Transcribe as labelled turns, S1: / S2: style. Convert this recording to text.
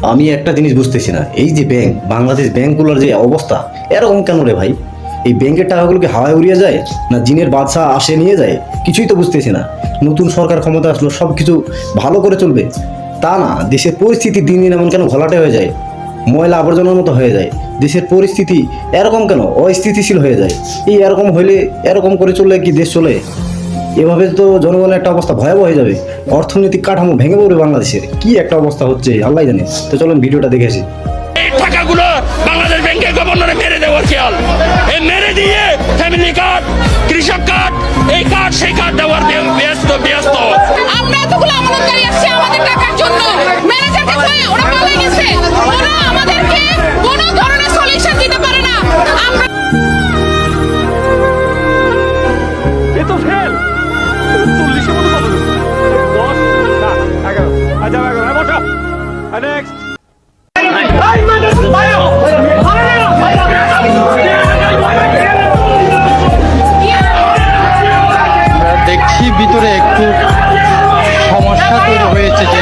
S1: আমি একটা জিনিস বুঝতেছি না, এই যে ব্যাংক, বাংলাদেশ ব্যাংকগুলোর যে অবস্থা, এরকম কেন রে ভাই? এই ব্যাংকের টাকাগুলো কি হাওয়ায় উড়িয়ে যায়, না জিনের বাদশা আসে নিয়ে যায়? কিছুই তো বুঝতেছি না। নতুন সরকার ক্ষমতা আসলো, সব কিছু ভালো করে চলবে তা না, দেশের পরিস্থিতি দিন দিন এমন কেন ঘোলাটে হয়ে যায়, ময়লা আবর্জনার মতো হয়ে যায়। দেশের পরিস্থিতি এরকম কেন অস্থিতিশীল হয়ে যায়? এই এরকম হইলে, এরকম করে চললে কি দেশ চলে? এভাবে তো জনগণের একটা অবস্থা ভয়াবহ হয়ে যাবে, অর্থনৈতিক কাঠামো ভেঙে পড়বে বাংলাদেশের। কি একটা অবস্থা হচ্ছে আল্লাহ জানে। তো চলুন ভিডিওটা দেখে আসি।
S2: এই টাকাগুলো বাংলাদেশ ব্যাংকের গভর্নরে মেরে দেওয়ার খেয়াল, এই মেরে দিয়ে ফ্যামিলি কার্ড, কৃষক কার্ড, এই কার্ড সেই কার্ড দেওয়ার ব্যস্ত ব্যস্ত।
S3: আমরা এতগুলো আমানতকারী আসছি আমাদের টাকার জন্য, ম্যানেজারকে কই ওরা পালিয়ে গেছে, ওরা আমাদেরকে কোনো ধরনের সলিউশন দিতে পারে না। আমরা
S4: এ তো ফেল 40 মতো কত 10 না 11 আচ্ছা 11 বসো নেক্সট
S5: দেখছি ভিতরে একটু সমস্যা তৈরি হয়েছে, যে